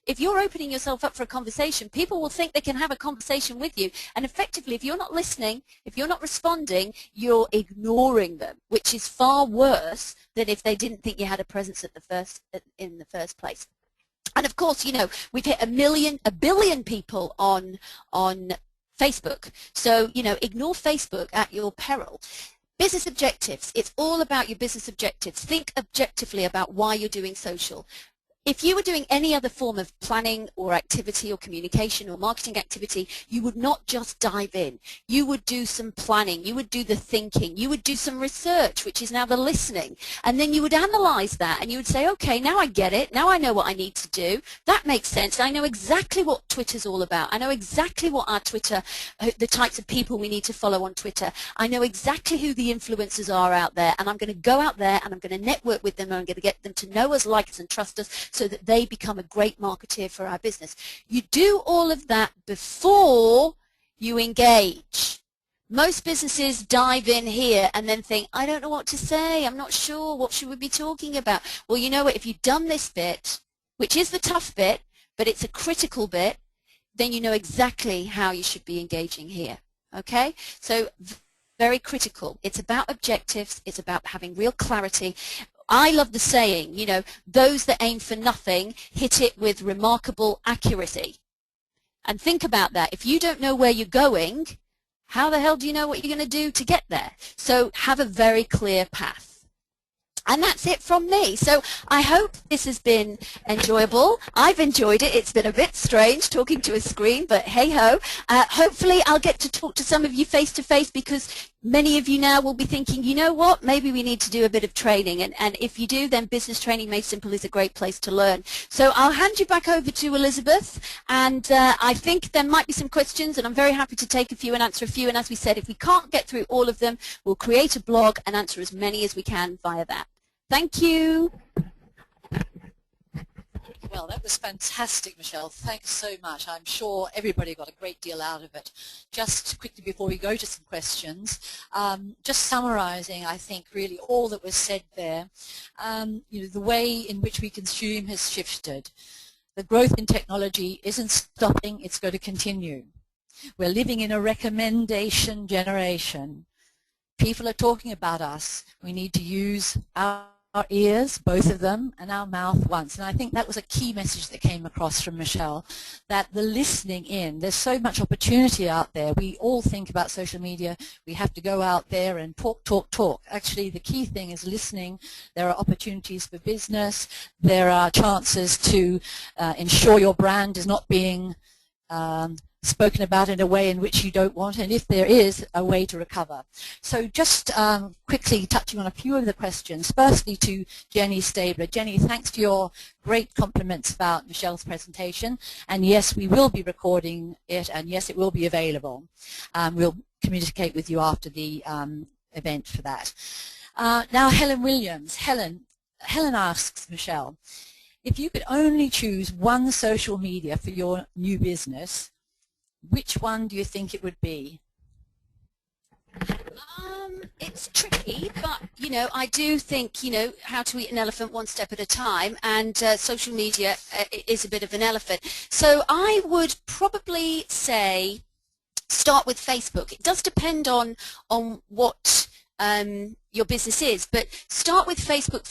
if you're opening yourself up for a conversation, people will think they can have a conversation with you. And effectively, if you're not listening, if you're not responding, you're ignoring them, which is far worse than if they didn't think you had a presence in the first place. And of course, you know, we've hit a billion people on Facebook. So, you know, ignore Facebook at your peril. Business objectives. It's all about your business objectives. Think objectively about why you're doing social. If you were doing any other form of planning or activity or communication or marketing activity, you would not just dive in. You would do some planning. You would do the thinking. You would do some research, which is now the listening. And then you would analyze that and you would say, okay, now I get it. Now I know what I need to do. That makes sense. I know exactly what Twitter's all about. I know exactly what our Twitter, the types of people we need to follow on Twitter. I know exactly who the influencers are out there. And I'm going to go out there and I'm going to network with them and I'm going to get them to know us, like us, and trust us, so that they become a great marketeer for our business. You do all of that before you engage. Most businesses dive in here and then think, I don't know what to say, I'm not sure, what should we be talking about? Well, you know what, if you've done this bit, which is the tough bit, but it's a critical bit, then you know exactly how you should be engaging here. Okay? So very critical. It's about objectives, it's about having real clarity. I love the saying, you know, those that aim for nothing hit it with remarkable accuracy. And think about that. If you don't know where you're going, how the hell do you know what you're going to do to get there? So have a very clear path. And that's it from me. So I hope this has been enjoyable. I've enjoyed it. It's been a bit strange talking to a screen, but hey-ho. Hopefully I'll get to talk to some of you face-to-face, because many of you now will be thinking, you know what, maybe we need to do a bit of training. And if you do, then Business Training Made Simple is a great place to learn. So I'll hand you back over to Elizabeth. And I think there might be some questions, and I'm very happy to take a few and answer a few. And as we said, if we can't get through all of them, we'll create a blog and answer as many as we can via that. Thank you. Well, that was fantastic, Michelle. Thanks so much. I'm sure everybody got a great deal out of it. Just quickly before we go to some questions, just summarizing, I think, really all that was said there. You know, the way in which we consume has shifted. The growth in technology isn't stopping, it's going to continue. We're living in a recommendation generation. People are talking about us. We need to use our ears, both of them, and our mouth once. And I think that was a key message that came across from Michelle, that the listening in, there's so much opportunity out there. We all think about social media. We have to go out there and talk, talk, talk. Actually, the key thing is listening. There are opportunities for business. There are chances to ensure your brand is not being spoken about in a way in which you don't want, and if there is a way to recover. So just quickly touching on a few of the questions. Firstly to Jenny Stabler. Jenny, thanks for your great compliments about Michelle's presentation, and yes, we will be recording it, and yes, it will be available. We'll communicate with you after the event for that. Now Helen Williams. Helen asks Michelle, if you could only choose one social media for your new business, which one do you think it would be? It's tricky, but, you know, I do think, you know, how to eat an elephant one step at a time, and social media is a bit of an elephant. So I would probably say start with Facebook. It does depend on what your business is, but start with Facebook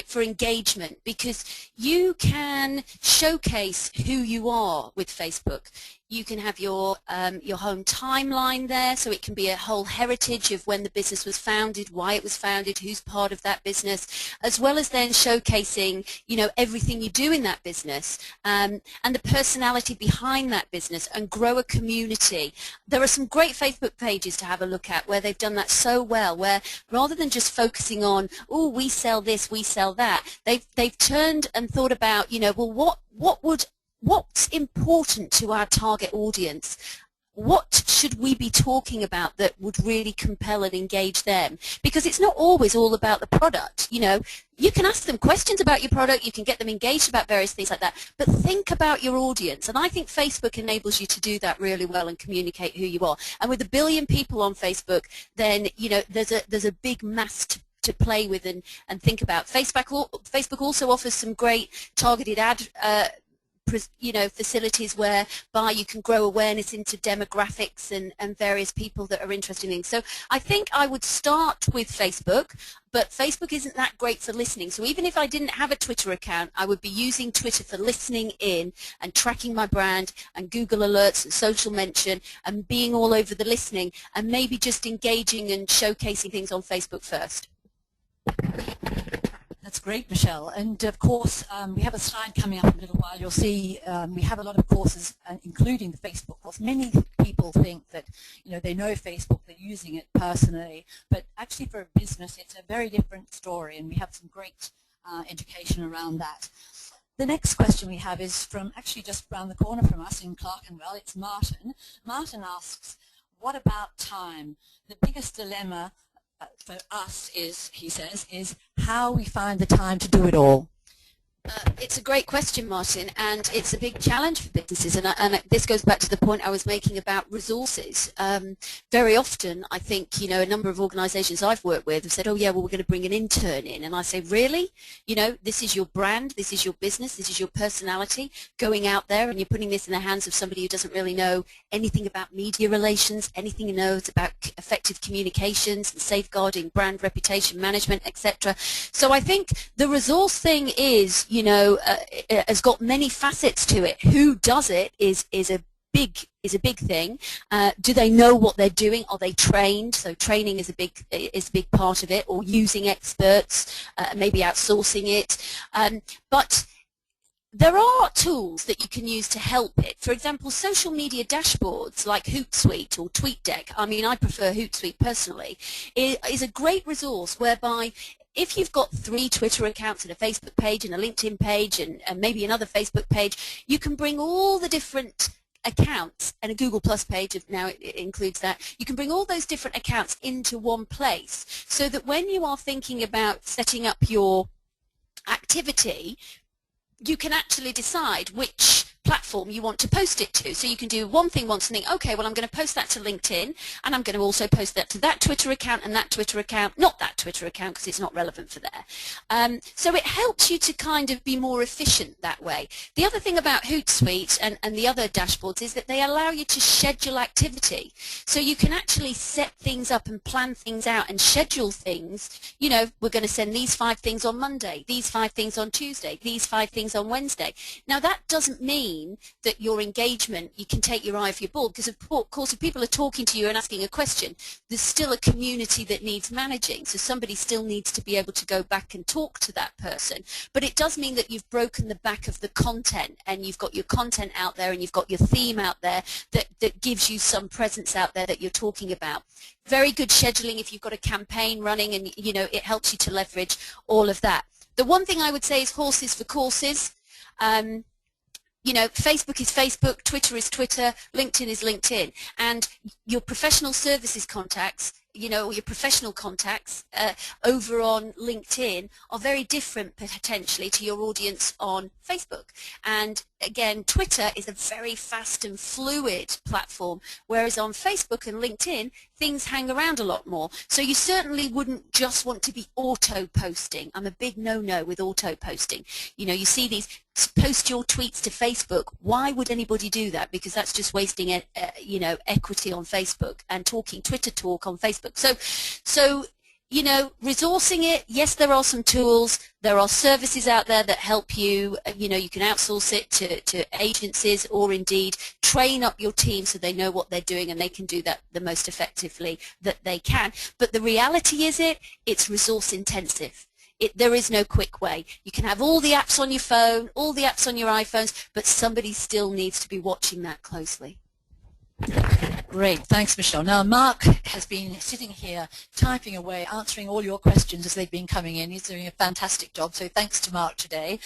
for engagement, because you can showcase who you are with Facebook. You can have your home timeline there, so it can be a whole heritage of when the business was founded, why it was founded, who's part of that business, as well as then showcasing, you know, everything you do in that business, and the personality behind that business, and grow a community. There are some great Facebook pages to have a look at where they've done that so well, where rather than just focusing on, oh, we sell this, we sell that, they've turned and thought about, you know, well, what's important to our target audience? What should we be talking about that would really compel and engage them? Because it's not always all about the product. You know, you can ask them questions about your product, you can get them engaged about various things like that, but think about your audience. And I think Facebook enables you to do that really well and communicate who you are. And with 1 billion people on Facebook, then, you know, there's a big mass to play with and think about. Facebook also offers some great targeted ad facilities whereby you can grow awareness into demographics and various people that are interested in things. So I think I would start with Facebook, but Facebook isn't that great for listening. So even if I didn't have a Twitter account, I would be using Twitter for listening in and tracking my brand and Google alerts and social mention and being all over the listening, and maybe just engaging and showcasing things on Facebook first. That's great, Michelle. And of course, we have a slide coming up in a little while. You'll see we have a lot of courses, including the Facebook course. Many people think that, you know, they know Facebook, they're using it personally, but actually for a business, it's a very different story, and we have some great education around that. The next question we have is from actually just around the corner from us in Clerkenwell. It's Martin. Martin asks, what about time? The biggest dilemma for us is, he says, is how we find the time to do it all. It's a great question, Martin, and it's a big challenge for businesses, and this goes back to the point I was making about resources. Very often, I think, you know, a number of organisations I've worked with have said, oh yeah, well, we're going to bring an intern in, and I say, really? You know, this is your brand, this is your business, this is your personality going out there, and you're putting this in the hands of somebody who doesn't really know anything about media relations, anything he knows about effective communications and safeguarding brand reputation management, etc. So I think the resource thing is, you know, has got many facets to it. Who does it is a big thing. Do they know what they're doing? Are they trained? So training is a big part of it, or using experts, maybe outsourcing it. But there are tools that you can use to help it. For example, social media dashboards like Hootsuite or TweetDeck, I mean, I prefer Hootsuite personally, is a great resource whereby if you've got 3 Twitter accounts and a Facebook page and a LinkedIn page and maybe another Facebook page, you can bring all the different accounts, and a Google Plus page, now it includes that, you can bring all those different accounts into one place, so that when you are thinking about setting up your activity, you can actually decide which platform you want to post it to. So you can do one thing once and think, okay, well, I'm going to post that to LinkedIn, and I'm going to also post that to that Twitter account and that Twitter account, not that Twitter account because it's not relevant for there. So it helps you to kind of be more efficient that way. The other thing about Hootsuite and the other dashboards is that they allow you to schedule activity. So you can actually set things up and plan things out and schedule things. You know, we're going to send these 5 things on Monday, these 5 things on Tuesday, these 5 things on Wednesday. Now that doesn't mean mean that your engagement, you can take your eye off your ball, because of course if people are talking to you and asking a question, there's still a community that needs managing, so somebody still needs to be able to go back and talk to that person. But it does mean that you've broken the back of the content, and you've got your content out there, and you've got your theme out there that gives you some presence out there that you're talking about. Very good scheduling if you've got a campaign running, and you know, it helps you to leverage all of that. The one thing I would say is horses for courses. You know, Facebook is Facebook, Twitter is Twitter, LinkedIn is LinkedIn, and your professional services contacts, you know, your professional contacts over on LinkedIn are very different potentially to your audience on Facebook. And again, Twitter is a very fast and fluid platform, whereas on Facebook and LinkedIn, things hang around a lot more. So you certainly wouldn't just want to be auto-posting. I'm a big no-no with auto-posting. You know, you see these, post your tweets to Facebook. Why would anybody do that? Because that's just wasting, you know, equity on Facebook and talking Twitter talk on Facebook. So you know, resourcing it, yes, there are some tools. There are services out there that help you. You know, you can outsource it to agencies, or indeed train up your team so they know what they're doing and they can do that the most effectively that they can. But the reality is it's resource intensive. There is no quick way. You can have all the apps on your phone, all the apps on your iPhones, but somebody still needs to be watching that closely. Great, thanks Michelle. Now Mark has been sitting here typing away, answering all your questions as they've been coming in. He's doing a fantastic job, so thanks to Mark today.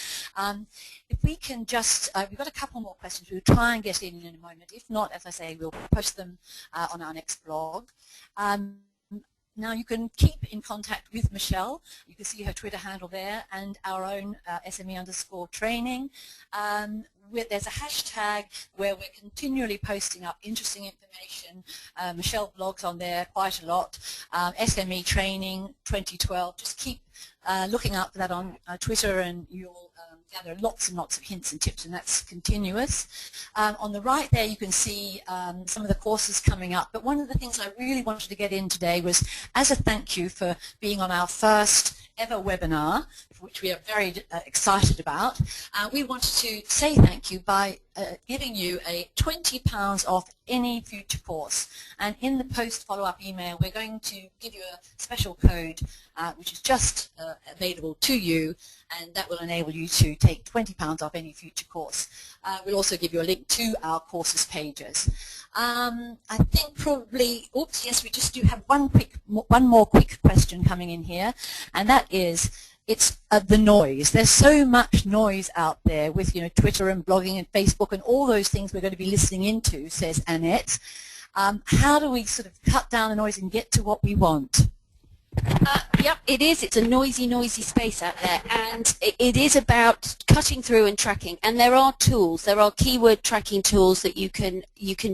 If we can just, we've got a couple more questions we'll try and get in a moment. If not, as I say, we'll post them on our next blog. Now you can keep in contact with Michelle. You can see her Twitter handle there, and our own SME_training. There's a hashtag where we're continually posting up interesting information. Michelle blogs on there quite a lot. SME Training 2012. Just keep looking out for that on Twitter, and you'll gather lots and lots of hints and tips, and that's continuous. On the right there you can see some of the courses coming up, but one of the things I really wanted to get in today was, as a thank you for being on our first ever webinar, which we are very excited about, we wanted to say thank you by giving you a £20 off any future course. And in the post follow-up email, we're going to give you a special code which is just available to you, and that will enable you to take £20 off any future course. We'll also give you a link to our courses pages. I think probably, oops, yes, we just do have one more quick question coming in here, and that is, it's the noise. There's so much noise out there with, you know, Twitter and blogging and Facebook and all those things we're going to be listening into, says Annette. How do we sort of cut down the noise and get to what we want? Yep, it is. It's a noisy, noisy space out there, and it is about cutting through and tracking. And there are tools. There are keyword tracking tools that you can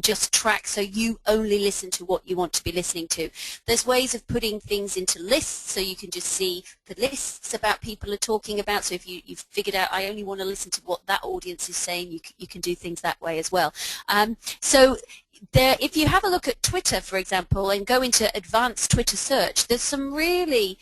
just track, so you only listen to what you want to be listening to. There's ways of putting things into lists, so you can just see the lists about people are talking about. So if you've figured out I only want to listen to what that audience is saying, you can do things that way as well. So there, if you have a look at Twitter, for example, and go into advanced Twitter search, there's some really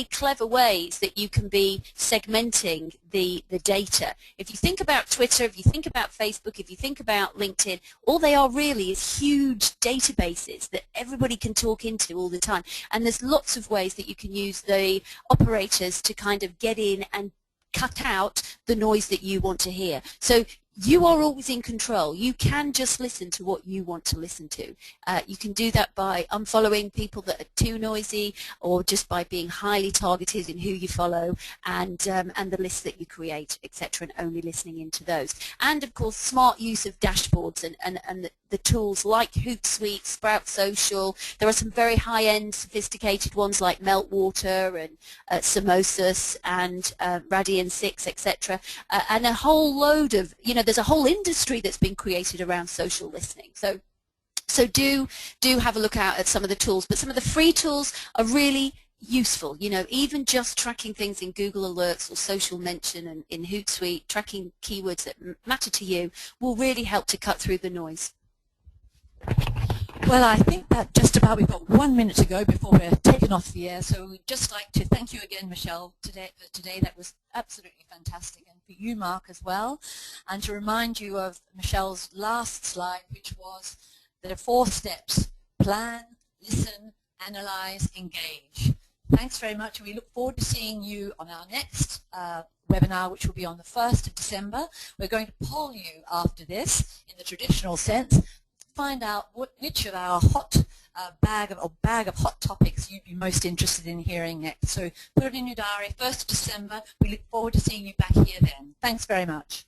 clever ways that you can be segmenting the data. If you think about Twitter, if you think about Facebook, if you think about LinkedIn, all they are really is huge databases that everybody can talk into all the time. And there's lots of ways that you can use the operators to kind of get in and cut out the noise that you want to hear. So you are always in control. You can just listen to what you want to listen to. You can do that by unfollowing people that are too noisy, or just by being highly targeted in who you follow, and the lists that you create, etc., and only listening into those. And of course, smart use of dashboards and the tools like Hootsuite, Sprout Social. There are some very high-end, sophisticated ones like Meltwater and Samosas and Radian 6, etc., and a whole load of, you know, there's a whole industry that's been created around social listening. So do have a look out at some of the tools, but some of the free tools are really useful. You know, even just tracking things in Google Alerts or Social Mention and in Hootsuite, tracking keywords that matter to you will really help to cut through the noise. Well, I think that just about we've got 1 minute to go before we're taken off the air. So we'd just like to thank you again, Michelle, today. That was absolutely fantastic. And for you, Mark, as well. And to remind you of Michelle's last slide, which was there are 4 steps: plan, listen, analyze, engage. Thanks very much. And we look forward to seeing you on our next webinar, which will be on the 1st of December. We're going to poll you after this in the traditional sense, find out which of our hot bag of hot topics you'd be most interested in hearing next. So put it in your diary, 1st of December. We look forward to seeing you back here then. Thanks very much.